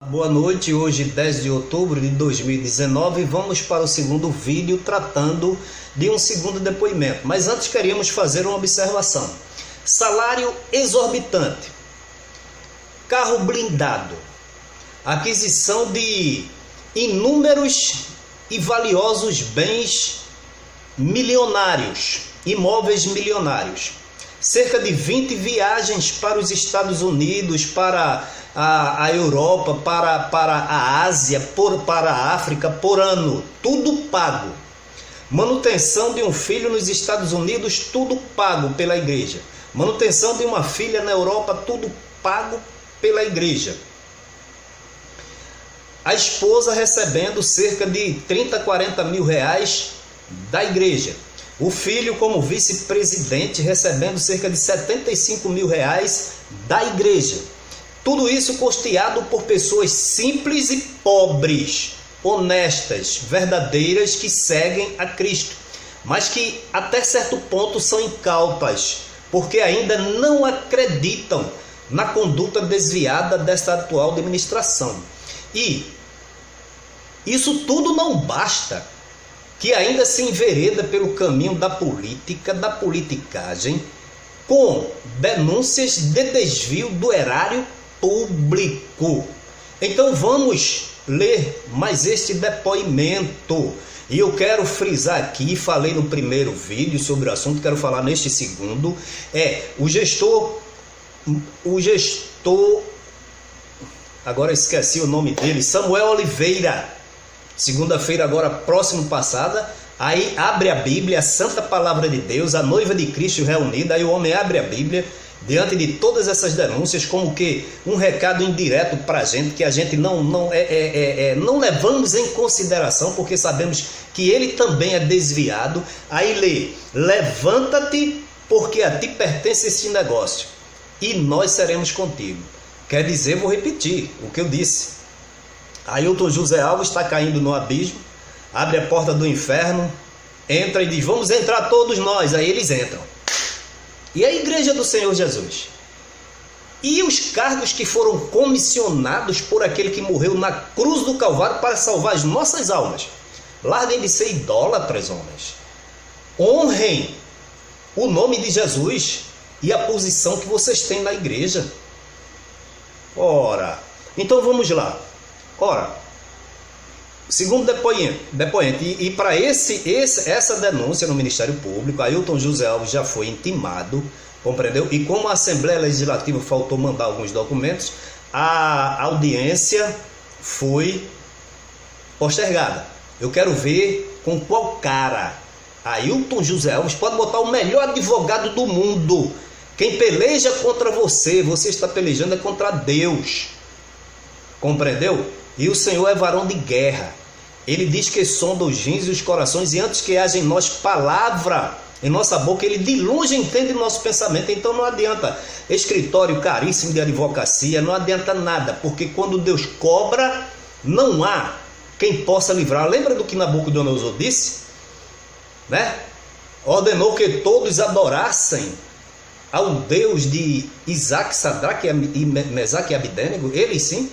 Boa noite, hoje 10 de outubro de 2019, vamos para o segundo vídeo tratando de um segundo depoimento. Mas antes queríamos fazer uma observação. Salário exorbitante, carro blindado, aquisição de inúmeros e valiosos bens milionários, imóveis milionários. Cerca de 20 viagens para os Estados Unidos, para a Europa, para a Ásia, para a África por ano, tudo pago. Manutenção de um filho nos Estados Unidos, tudo pago pela igreja. Manutenção de uma filha na Europa, tudo pago pela igreja. A esposa recebendo cerca de 30, 40 mil reais da igreja. O filho, como vice-presidente, recebendo cerca de 75 mil reais da igreja. Tudo isso custeado por pessoas simples e pobres, honestas, verdadeiras, que seguem a Cristo, mas que até certo ponto são incautas, porque ainda não acreditam na conduta desviada desta atual administração. E isso tudo não basta, que ainda se envereda pelo caminho da política, da politicagem, com denúncias de desvio do erário público. Então vamos ler mais este depoimento. E eu quero frisar aqui, falei no primeiro vídeo sobre o assunto, quero falar neste segundo, o gestor, agora esqueci o nome dele, Samuel Oliveira. Segunda-feira agora próximo passada, aí abre a Bíblia, a Santa Palavra de Deus, a noiva de Cristo reunida, aí o homem abre a Bíblia, diante de todas essas denúncias, como que um recado indireto para a gente, que a gente não levamos em consideração, porque sabemos que ele também é desviado. Aí lê: levanta-te, porque a ti pertence este negócio, e nós seremos contigo. Quer dizer, vou repetir o que eu disse. Ailton José Alves está caindo no abismo, abre a porta do inferno, entra e diz: vamos entrar todos nós. Aí eles entram. E a igreja do Senhor Jesus? E os cargos que foram comissionados por aquele que morreu na cruz do Calvário para salvar as nossas almas? Larguem de ser idólatras, homens. Honrem o nome de Jesus e a posição que vocês têm na igreja. Ora, então vamos lá. Ora, segundo depoente, e para essa denúncia no Ministério Público, Ailton José Alves já foi intimado, compreendeu? E como a Assembleia Legislativa faltou mandar alguns documentos, a audiência foi postergada. Eu quero ver com qual cara Ailton José Alves pode botar o melhor advogado do mundo. Quem peleja contra você, você está pelejando é contra Deus. Compreendeu? E o Senhor é varão de guerra. Ele diz que sonda os rins e os corações, e antes que haja em nós palavra em nossa boca, ele de longe entende nosso pensamento. Então não adianta escritório caríssimo de advocacia, não adianta nada, porque quando Deus cobra, não há quem possa livrar. Lembra do que Nabucodonosor disse? Ordenou que todos adorassem ao Deus de Isaac, Sadraque, Mesaque e Abidênego, eles sim.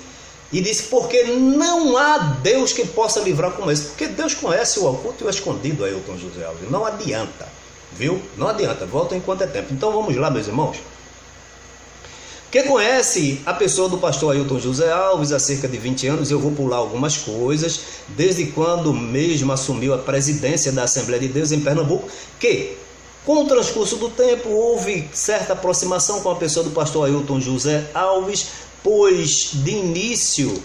E disse: porque não há Deus que possa livrar como esse. Porque Deus conhece o oculto e o escondido, Ailton José Alves. Não adianta, viu? Não adianta, volta enquanto é tempo. Então vamos lá, meus irmãos. Quem conhece a pessoa do pastor Ailton José Alves há cerca de 20 anos, eu vou pular algumas coisas, desde quando mesmo assumiu a presidência da Assembleia de Deus em Pernambuco, que com o transcurso do tempo houve certa aproximação com a pessoa do pastor Ailton José Alves, pois de início,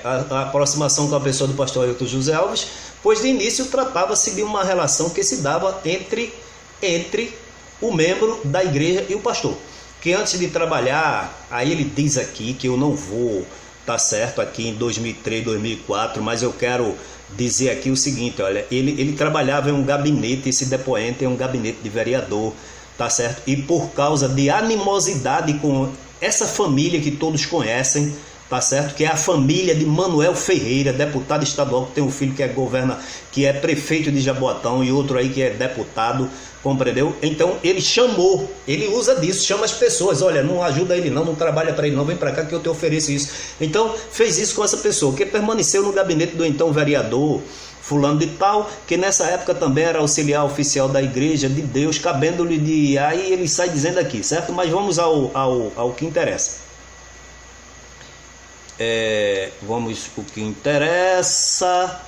a aproximação com a pessoa do pastor Ailton José Alves, pois de início tratava-se de uma relação que se dava entre o membro da igreja e o pastor, que antes de trabalhar, aí ele diz aqui que eu não vou estar certo aqui em 2003, 2004, mas eu quero dizer aqui o seguinte: olha, ele trabalhava em um gabinete, esse depoente é um gabinete de vereador, tá certo? E por causa de animosidade com essa família que todos conhecem, tá certo? Que é a família de Manuel Ferreira, deputado estadual, que tem um filho que é prefeito de Jaboatão e outro aí que é deputado, compreendeu? Então ele chamou, ele usa disso, chama as pessoas, olha, não ajuda ele não trabalha para ele não, vem para cá que eu te ofereço isso. Então fez isso com essa pessoa, que permaneceu no gabinete do então vereador fulano de tal, que nessa época também era auxiliar oficial da Igreja de Deus, cabendo-lhe de... Aí ele sai dizendo aqui, certo? Mas vamos ao que interessa. Vamos o que interessa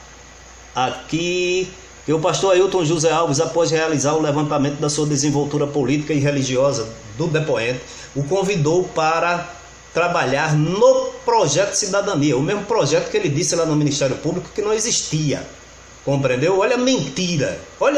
aqui, que o pastor Ailton José Alves, após realizar o levantamento da sua desenvoltura política e religiosa do depoente, o convidou para trabalhar no projeto Cidadania, o mesmo projeto que ele disse lá no Ministério Público que não existia, compreendeu? Olha a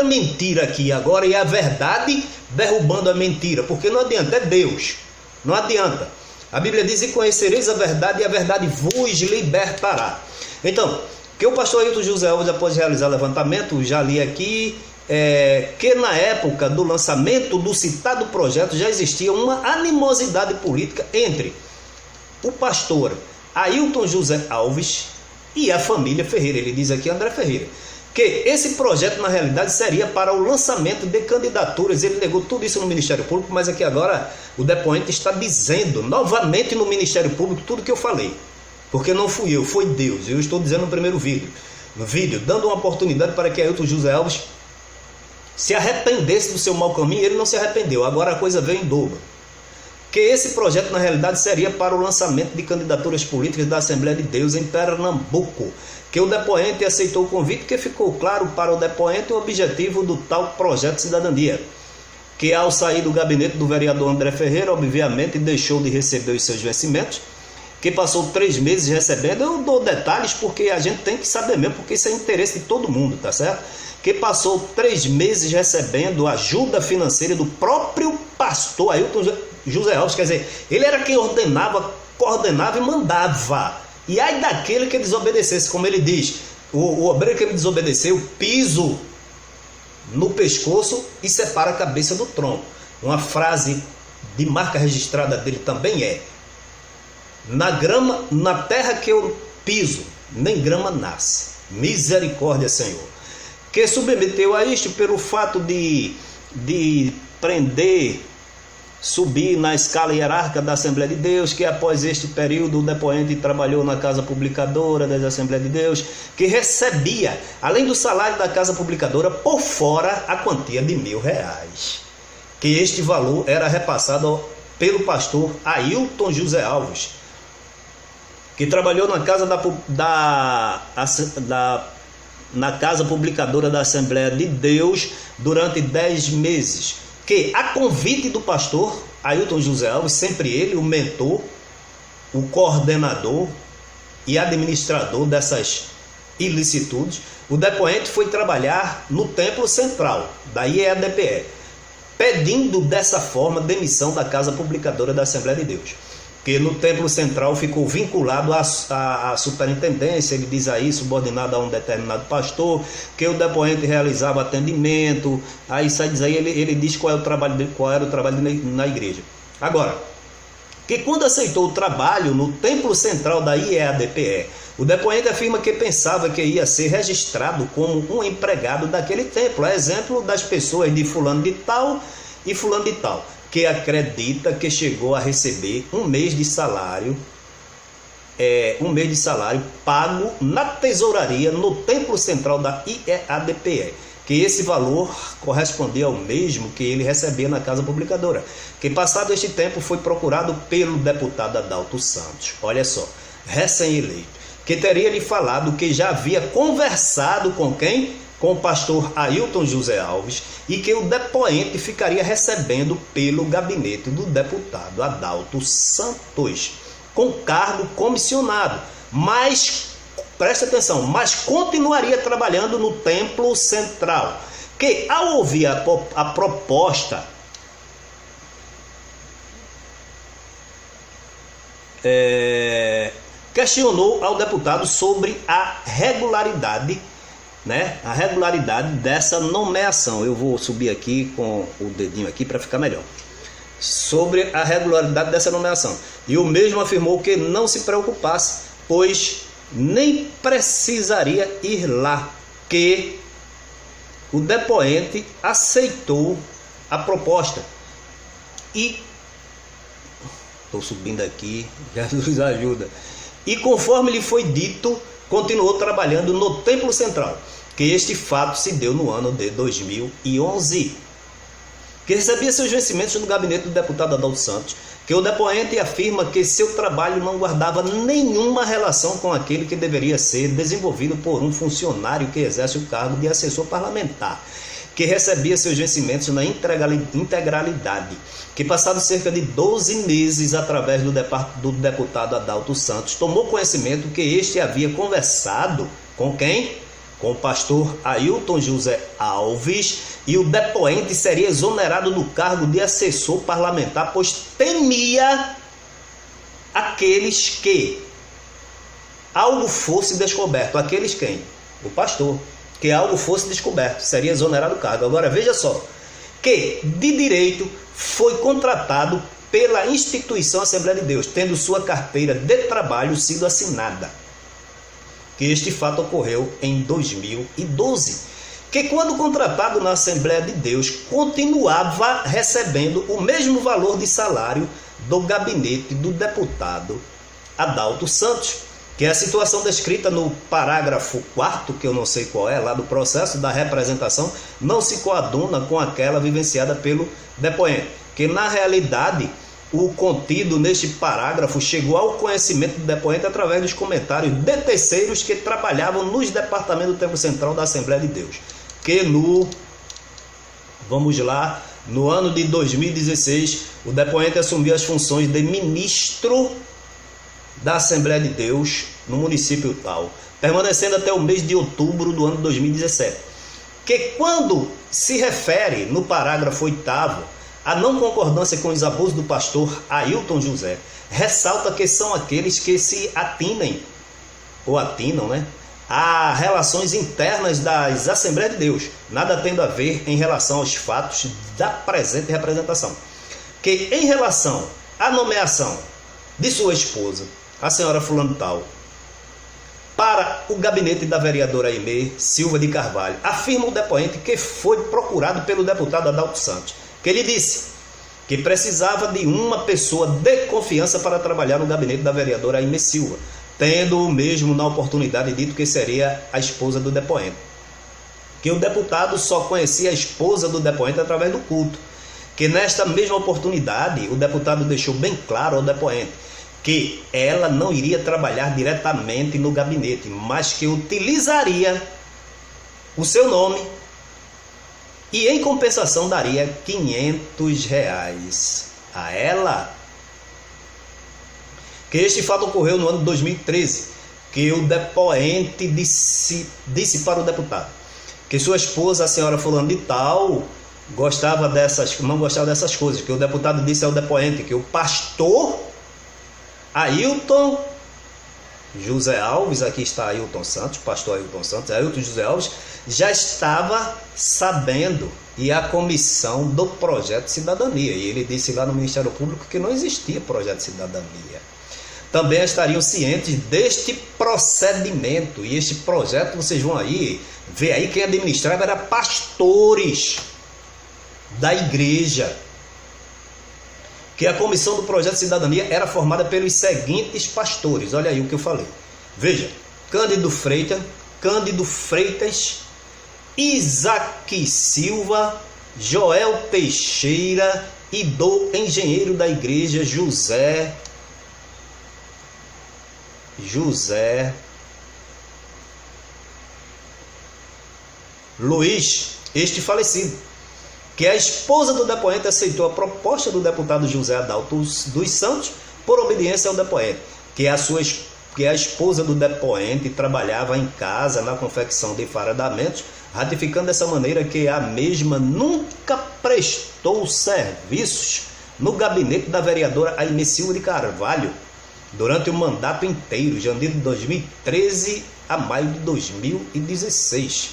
mentira aqui agora, e a verdade derrubando a mentira, porque não adianta, é Deus, não adianta. A Bíblia diz: e conhecereis a verdade, e a verdade vos libertará. Então, que o pastor Ailton José Alves, após realizar levantamento, já li aqui, que na época do lançamento do citado projeto já existia uma animosidade política entre o pastor Ailton José Alves e a família Ferreira. Ele diz aqui, André Ferreira, que esse projeto na realidade seria para o lançamento de candidaturas. Ele negou tudo isso no Ministério Público, mas aqui agora o depoente está dizendo novamente no Ministério Público tudo que eu falei, porque não fui eu, foi Deus. Eu estou dizendo no primeiro vídeo, dando uma oportunidade para que Ailton José Alves se arrependesse do seu mau caminho. Ele não se arrependeu, agora a coisa veio em dobro. Que esse projeto na realidade seria para o lançamento de candidaturas políticas da Assembleia de Deus em Pernambuco, que o depoente aceitou o convite, que ficou claro para o depoente o objetivo do tal projeto Cidadania, que ao sair do gabinete do vereador André Ferreira, obviamente deixou de receber os seus vencimentos, que passou 3 meses recebendo. Eu dou detalhes porque a gente tem que saber mesmo, porque isso é interesse de todo mundo, tá certo? Que passou 3 meses recebendo ajuda financeira do próprio pastor Ailton José Alves, quer dizer, ele era quem ordenava, coordenava e mandava. E aí daquele que desobedecesse, como ele diz, o obreiro que desobedeceu, piso no pescoço e separa a cabeça do tronco. Uma frase de marca registrada dele também é: na terra que eu piso, nem grama nasce. Misericórdia, Senhor. Que submeteu a isto pelo fato de prender, subir na escala hierárquica da Assembleia de Deus, que após este período o depoente trabalhou na Casa Publicadora da Assembleia de Deus, que recebia, além do salário da Casa Publicadora, por fora a quantia de R$1.000, que este valor era repassado pelo pastor Ailton José Alves, que trabalhou na Casa na Casa Publicadora da Assembleia de Deus durante 10 meses, que a convite do pastor Ailton José Alves, sempre ele, o mentor, o coordenador e administrador dessas ilicitudes, o depoente foi trabalhar no Templo Central da IEADPE, pedindo dessa forma demissão da Casa Publicadora da Assembleia de Deus, que no Templo Central ficou vinculado à superintendência, ele diz aí, subordinado a um determinado pastor, que o depoente realizava atendimento. Aí sai diz aí, ele diz qual era o trabalho dele na igreja. Agora, que quando aceitou o trabalho no Templo Central da IEADPE, o depoente afirma que pensava que ia ser registrado como um empregado daquele templo, a exemplo das pessoas de fulano de tal e fulano de tal, que acredita que chegou a receber um mês de salário pago na tesouraria no Templo Central da IEADPE, que esse valor correspondia ao mesmo que ele recebia na Casa Publicadora, que passado este tempo foi procurado pelo deputado Adalto Santos, olha só, recém-eleito, que teria lhe falado que já havia conversado com quem? Com o pastor Ailton José Alves, e que o depoente ficaria recebendo pelo gabinete do deputado Adalto Santos, com cargo comissionado, mas, presta atenção, mas continuaria trabalhando no Templo Central, que ao ouvir a proposta, questionou ao deputado sobre a regularidade, a regularidade dessa nomeação. Eu vou subir aqui com o dedinho aqui para ficar melhor. sobre a regularidade dessa nomeação. E o mesmo afirmou que não se preocupasse, pois nem precisaria ir lá, que o depoente aceitou a proposta. E estou subindo aqui, Jesus ajuda. E conforme lhe foi dito, continuou trabalhando no Templo Central, que este fato se deu no ano de 2011, que recebia seus vencimentos no gabinete do deputado Adalto Santos, que o depoente afirma que seu trabalho não guardava nenhuma relação com aquele que deveria ser desenvolvido por um funcionário que exerce o cargo de assessor parlamentar, que recebia seus vencimentos na integralidade, que passado cerca de 12 meses através do deputado Adalto Santos, tomou conhecimento que este havia conversado com quem? Com o pastor Ailton José Alves, e o depoente seria exonerado do cargo de assessor parlamentar, pois temia aqueles que algo fosse descoberto. Aqueles quem? O pastor. Que algo fosse descoberto, seria exonerado do cargo. Agora veja só, que de direito foi contratado pela instituição Assembleia de Deus, tendo sua carteira de trabalho sido assinada. Que este fato ocorreu em 2012. Que quando contratado na Assembleia de Deus, continuava recebendo o mesmo valor de salário do gabinete do deputado Adalto Santos, que é a situação descrita no parágrafo 4º, que eu não sei qual é, lá do processo da representação, não se coaduna com aquela vivenciada pelo depoente, que na realidade o contido neste parágrafo chegou ao conhecimento do depoente através dos comentários de terceiros que trabalhavam nos departamentos do Templo Central da Assembleia de Deus, que no ano de 2016, o depoente assumiu as funções de ministro da Assembleia de Deus no município tal, permanecendo até o mês de outubro do ano 2017. Que quando se refere no parágrafo 8º a não concordância com os abusos do pastor Ailton José, ressalta que são aqueles que se atinam, a relações internas das Assembleias de Deus, nada tendo a ver em relação aos fatos da presente representação. Que em relação à nomeação de sua esposa, a senhora fulano tal, para o gabinete da vereadora Aimee Silva de Carvalho, afirma o depoente que foi procurado pelo deputado Adalto Santos, que ele disse que precisava de uma pessoa de confiança para trabalhar no gabinete da vereadora Aimee Silva, tendo o mesmo na oportunidade dito que seria a esposa do depoente. Que o deputado só conhecia a esposa do depoente através do culto. Que nesta mesma oportunidade o deputado deixou bem claro ao depoente que ela não iria trabalhar diretamente no gabinete, mas que utilizaria o seu nome e em compensação daria R$500 a ela. Que este fato ocorreu no ano de 2013, que o depoente disse para o deputado que sua esposa, a senhora fulano de tal, não gostava dessas coisas, que o deputado disse ao depoente que o pastor Ailton José Alves, aqui está Ailton Santos, pastor Ailton Santos, Ailton José Alves, já estava sabendo, e a comissão do projeto de cidadania, e ele disse lá no Ministério Público que não existia projeto de cidadania. Também estariam cientes deste procedimento, e este projeto, vocês vão aí, ver aí quem administrava era pastores da igreja. Que a comissão do projeto de cidadania era formada pelos seguintes pastores, olha aí o que eu falei. Veja, Cândido Freitas, Isaac Silva, Joel Teixeira e do engenheiro da igreja José Luiz, este falecido, que a esposa do depoente aceitou a proposta do deputado José Adalto dos Santos por obediência ao depoente, que a esposa do depoente trabalhava em casa na confecção de fardamentos, ratificando dessa maneira que a mesma nunca prestou serviços no gabinete da vereadora Aimee Silva de Carvalho durante o mandato inteiro, de janeiro de 2013 a maio de 2016.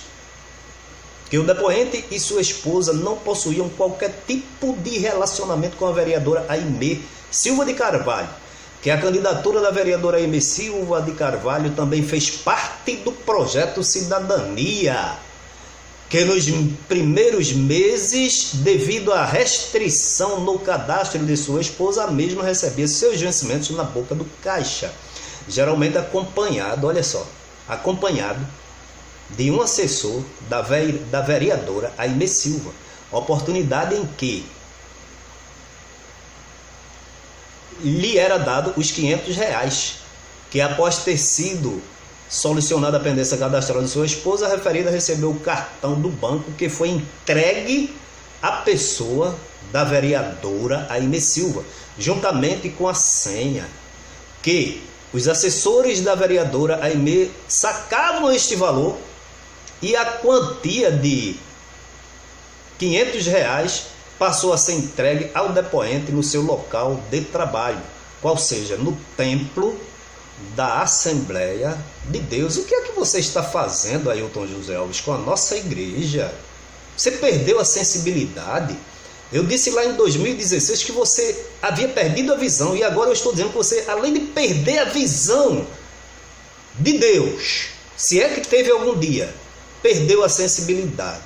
Que que o depoente e sua esposa não possuíam qualquer tipo de relacionamento com a vereadora Aimee Silva de Carvalho, que a candidatura da vereadora Aimee Silva de Carvalho também fez parte do projeto Cidadania, que nos primeiros meses, devido à restrição no cadastro de sua esposa, a mesma recebia seus vencimentos na boca do caixa, geralmente acompanhado, olha só, acompanhado de um assessor da vereadora Aimee Silva, oportunidade em que lhe era dado os R$500, que após ter sido solucionada a pendência cadastral de sua esposa, a referida recebeu o cartão do banco que foi entregue à pessoa da vereadora Aimee Silva, juntamente com a senha, que os assessores da vereadora Aimee sacavam este valor e a quantia de R$500 passou a ser entregue ao depoente no seu local de trabalho, qual seja, no templo da Assembleia de Deus. O que é que você está fazendo, Ailton José Alves, com a nossa igreja? Você perdeu a sensibilidade? Eu disse lá em 2016 que você havia perdido a visão, e agora eu estou dizendo que você, além de perder a visão de Deus, se é que teve algum dia, perdeu a sensibilidade.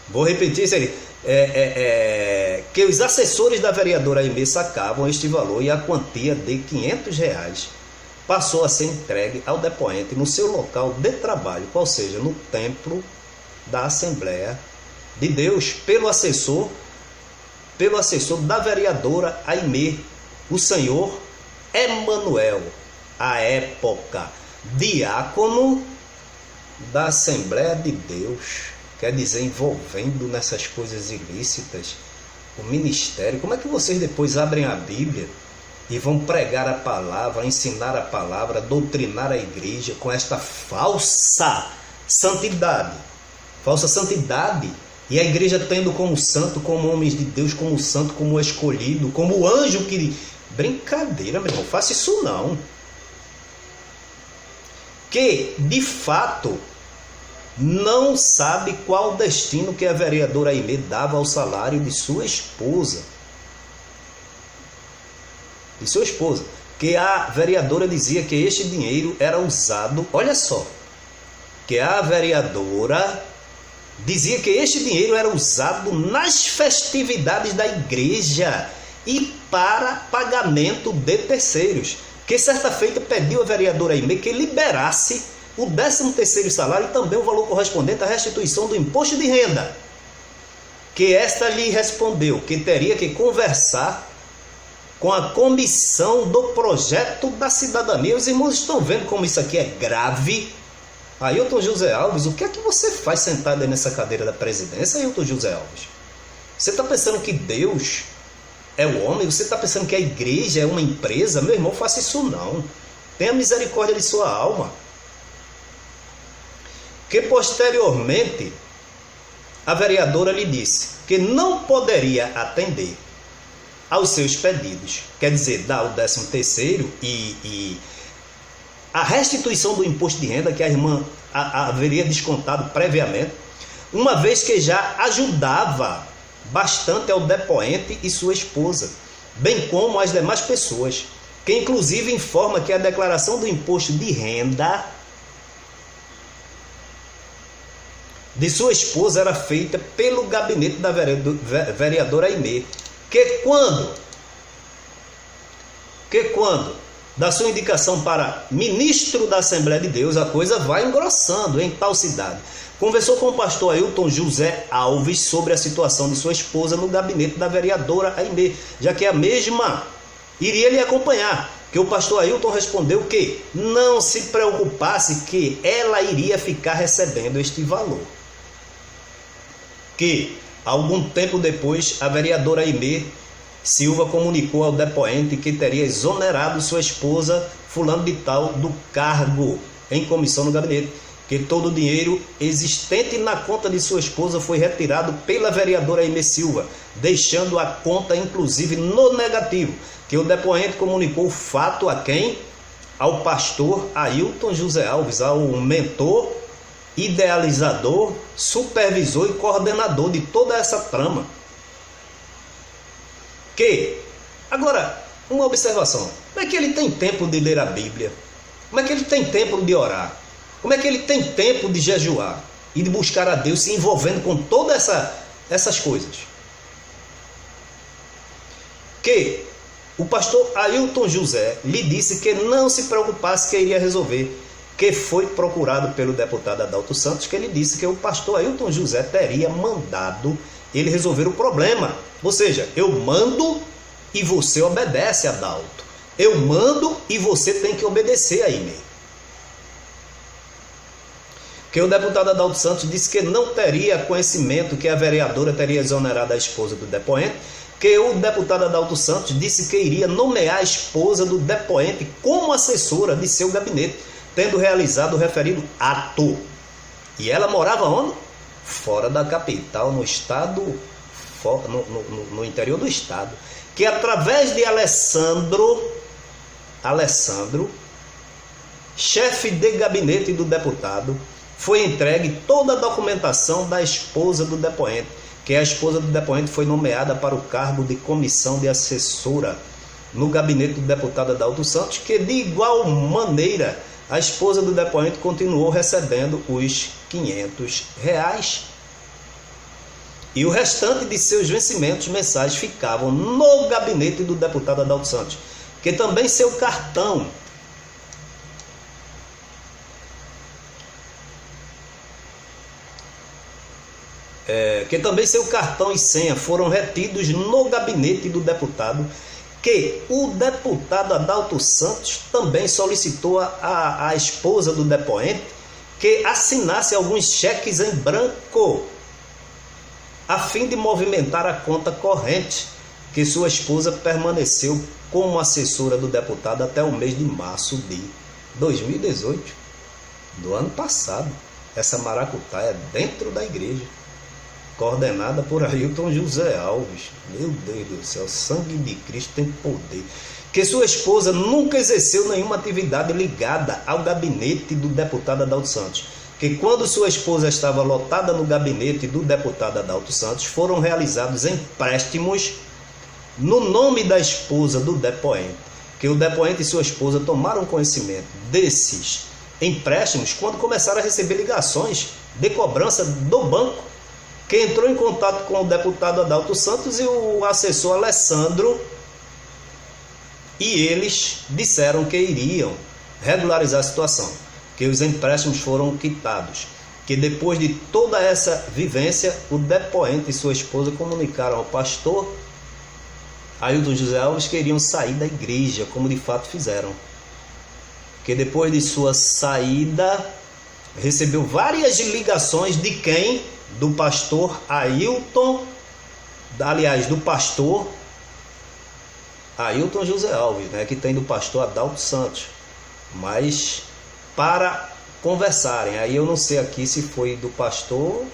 Vou repetir isso aí. Que os assessores da vereadora Aimee sacavam este valor e a quantia de R$500 passou a ser entregue ao depoente no seu local de trabalho, qual seja, no templo da Assembleia de Deus, pelo assessor da vereadora Aimee, o senhor Emanuel, à época diácono da Assembleia de Deus, quer dizer, envolvendo nessas coisas ilícitas o ministério. Como é que vocês depois abrem a Bíblia e vão pregar a palavra, ensinar a palavra, doutrinar a igreja com esta falsa santidade? Falsa santidade. E a igreja tendo como santo, como homens de Deus, como santo, como escolhido, como anjo que... Brincadeira, meu irmão, faça isso não. Que, de fato, não sabe qual o destino que a vereadora Aimee dava ao salário de sua esposa. De sua esposa. Que a vereadora dizia que este dinheiro era usado, olha só, que a vereadora dizia que este dinheiro era usado nas festividades da igreja e para pagamento de terceiros. Que certa feita pediu a vereadora Aimee que liberasse o 13º salário e também o valor correspondente à restituição do imposto de renda. Que esta lhe respondeu que teria que conversar com a comissão do projeto da cidadania. Os irmãos estão vendo como isso aqui é grave? Ailton José Alves, o que é que você faz sentado aí nessa cadeira da presidência, Ailton José Alves? Você está pensando que Deus é o homem? Você está pensando que a igreja é uma empresa? Meu irmão, faça isso não. Tenha misericórdia de sua alma. Que posteriormente a vereadora lhe disse que não poderia atender aos seus pedidos, quer dizer, dar o 13º e a restituição do imposto de renda que a irmã haveria descontado previamente, uma vez que já ajudava bastante ao depoente e sua esposa, bem como as demais pessoas, que inclusive informa que a declaração do imposto de renda de sua esposa era feita pelo gabinete da vereadora Aimee, que quando da sua indicação para ministro da Assembleia de Deus, a coisa vai engrossando em tal cidade. Conversou com o pastor Ailton José Alves sobre a situação de sua esposa no gabinete da vereadora Aimee, já que a mesma iria lhe acompanhar. Que o pastor Ailton respondeu que não se preocupasse, que ela iria ficar recebendo este valor. Que, algum tempo depois, a vereadora Aimee Silva comunicou ao depoente que teria exonerado sua esposa, fulano de tal, do cargo em comissão no gabinete, que todo o dinheiro existente na conta de sua esposa foi retirado pela vereadora Aimee Silva, deixando a conta inclusive no negativo, que o depoente comunicou o fato a quem? ao pastor Ailton José Alves, ao mentor, idealizador, supervisor e coordenador de toda essa trama. Agora, uma observação, como é que ele tem tempo de ler a Bíblia? Como é que ele tem tempo de orar? Como é que ele tem tempo de jejuar e de buscar a Deus, se envolvendo com todas essas coisas? O pastor Ailton José lhe disse que não se preocupasse, que iria resolver, que foi procurado pelo deputado Adalto Santos, que ele disse que o pastor Ailton José teria mandado ele resolver o problema. Ou seja, eu mando e você obedece, Adalto. Eu mando e você tem que obedecer aí, né? Que o deputado Adalto Santos disse que não teria conhecimento que a vereadora teria exonerado a esposa do depoente, que o deputado Adalto Santos disse que iria nomear a esposa do depoente como assessora de seu gabinete, tendo realizado o referido ato. E ela morava onde? Fora da capital, no estado, no interior do estado. Que através de Alessandro, chefe de gabinete do deputado, foi entregue toda a documentação da esposa do depoente, que a esposa do depoente foi nomeada para o cargo de comissão de assessora no gabinete do deputado Adalto Santos, que de igual maneira a esposa do depoente continuou recebendo os R$500 e o restante de seus vencimentos mensais ficavam no gabinete do deputado Adalto Santos, que também seu cartão e senha foram retidos no gabinete do deputado, que o deputado Adalto Santos também solicitou à esposa do depoente que assinasse alguns cheques em branco, a fim de movimentar a conta corrente, que sua esposa permaneceu como assessora do deputado até o mês de março de 2018, do ano passado. Essa maracutaia dentro da igreja, coordenada por Ailton José Alves. Meu Deus do céu, sangue de Cristo tem poder. Que sua esposa nunca exerceu nenhuma atividade ligada ao gabinete do deputado Adalto Santos. Que quando sua esposa estava lotada no gabinete do deputado Adalto Santos, foram realizados empréstimos no nome da esposa do depoente. Que o depoente e sua esposa tomaram conhecimento desses empréstimos quando começaram a receber ligações de cobrança do banco, que entrou em contato com o deputado Adalto Santos e o assessor Alessandro, e eles disseram que iriam regularizar a situação, que os empréstimos foram quitados, que depois de toda essa vivência, o depoente e sua esposa comunicaram ao pastor Ailton José Alves que iriam sair da igreja, como de fato fizeram. Que depois de sua saída, recebeu várias ligações de quem? Do pastor Ailton, do pastor Ailton José Alves, né, que tem do pastor Adalto Santos, mas para conversarem. Aí eu não sei aqui se foi do pastor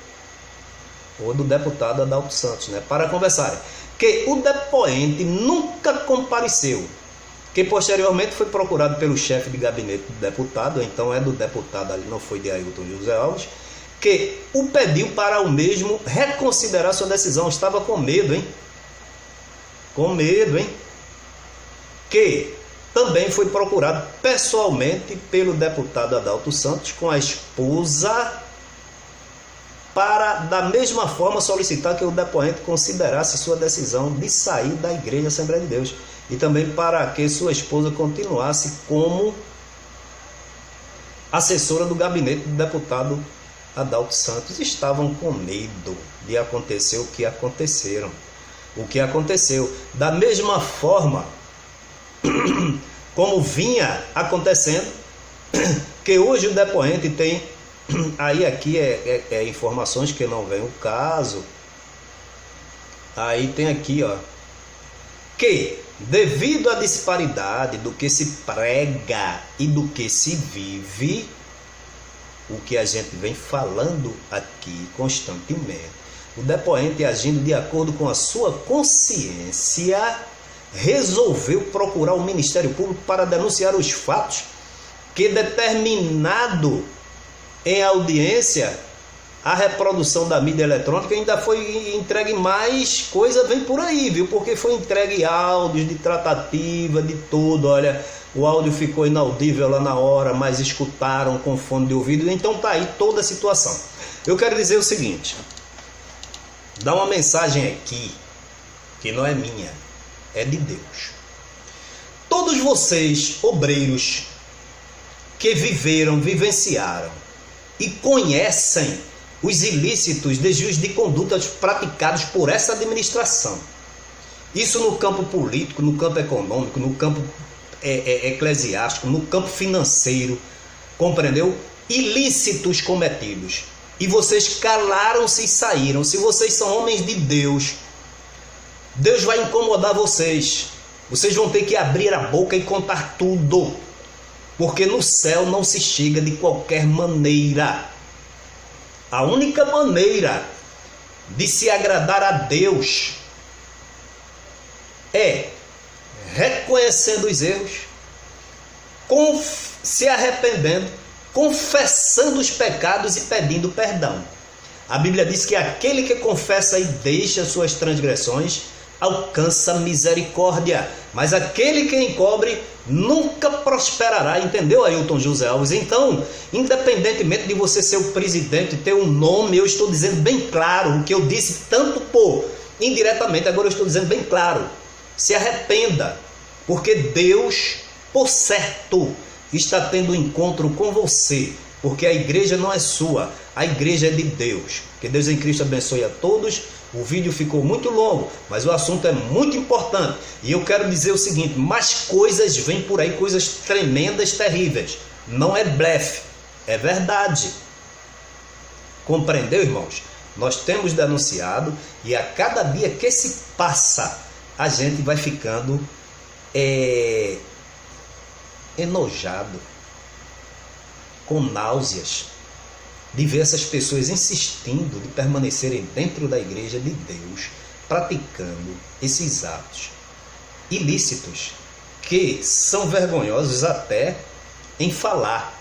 ou do deputado Adalto Santos, né, para conversarem. Que o depoente nunca compareceu, que posteriormente foi procurado pelo chefe de gabinete do deputado, então é do deputado ali, não foi de Ailton José Alves, que o pediu para o mesmo reconsiderar sua decisão. Estava com medo, hein? Com medo, hein? Que também foi procurado pessoalmente pelo deputado Adalto Santos com a esposa para, da mesma forma, solicitar que o depoente considerasse sua decisão de sair da Igreja Assembleia de Deus, e também para que sua esposa continuasse como assessora do gabinete do deputado Adalto Santos. Estavam com medo de acontecer o que aconteceu. Da mesma forma como vinha acontecendo, que hoje o depoente tem, aí aqui é informações que não vem o caso, aí tem aqui, ó, que devido à disparidade do que se prega e do que se vive, o que a gente vem falando aqui constantemente, o depoente, agindo de acordo com a sua consciência, resolveu procurar o Ministério Público para denunciar os fatos que determinado em audiência a reprodução da mídia eletrônica ainda foi entregue mais coisa, vem por aí, viu? Porque foi entregue áudios de tratativa, de tudo. Olha, o áudio ficou inaudível lá na hora, mas escutaram com fone de ouvido. Então tá aí toda a situação. Eu quero dizer o seguinte: dá uma mensagem aqui que não é minha, é de Deus. Todos vocês, obreiros, que vivenciaram e conhecem os ilícitos, desvios de condutas praticados por essa administração. Isso no campo político, no campo econômico, no campo eclesiástico, no campo financeiro, compreendeu? Ilícitos cometidos. E vocês calaram-se e saíram. Se vocês são homens de Deus, Deus vai incomodar vocês. Vocês vão ter que abrir a boca e contar tudo. Porque no céu não se chega de qualquer maneira. A única maneira de se agradar a Deus é reconhecendo os erros, se arrependendo, confessando os pecados e pedindo perdão. A Bíblia diz que aquele que confessa e deixa suas transgressões alcança misericórdia, mas aquele que encobre nunca prosperará. Entendeu, Ailton José Alves? Então, independentemente de você ser o presidente, ter um nome, eu estou dizendo bem claro o que eu disse, tanto por indiretamente, agora eu estou dizendo bem claro: se arrependa, porque Deus, por certo, está tendo um encontro com você, porque a igreja não é sua, a igreja é de Deus. Que Deus em Cristo abençoe a todos. O vídeo ficou muito longo, mas o assunto é muito importante. E eu quero dizer o seguinte: mais coisas vêm por aí, coisas tremendas, terríveis. Não é blefe, é verdade. Compreendeu, irmãos? Nós temos denunciado, e a cada dia que se passa, a gente vai ficando enojado, com náuseas, de ver essas pessoas insistindo de permanecerem dentro da igreja de Deus, praticando esses atos ilícitos, que são vergonhosos até em falar.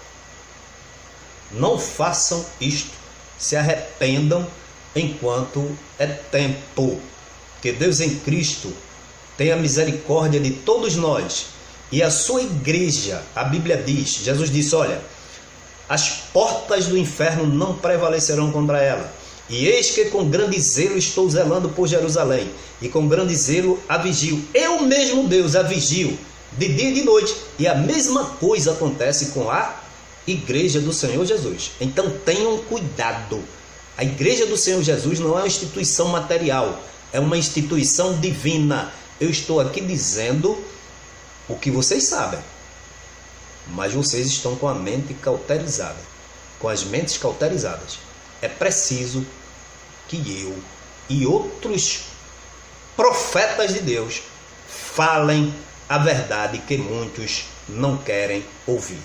Não façam isto, se arrependam enquanto é tempo. Que Deus em Cristo tenha misericórdia de todos nós. E a sua igreja, a Bíblia diz, Jesus disse: olha, as portas do inferno não prevalecerão contra ela. E eis que com grande zelo estou zelando por Jerusalém, e com grande zelo a vigio. Eu mesmo, Deus, a vigio, de dia e de noite. E a mesma coisa acontece com a igreja do Senhor Jesus. Então tenham cuidado. A igreja do Senhor Jesus não é uma instituição material, é uma instituição divina. Eu estou aqui dizendo o que vocês sabem, mas vocês estão com a mente cauterizada, com as mentes cauterizadas. É preciso que eu e outros profetas de Deus falem a verdade que muitos não querem ouvir.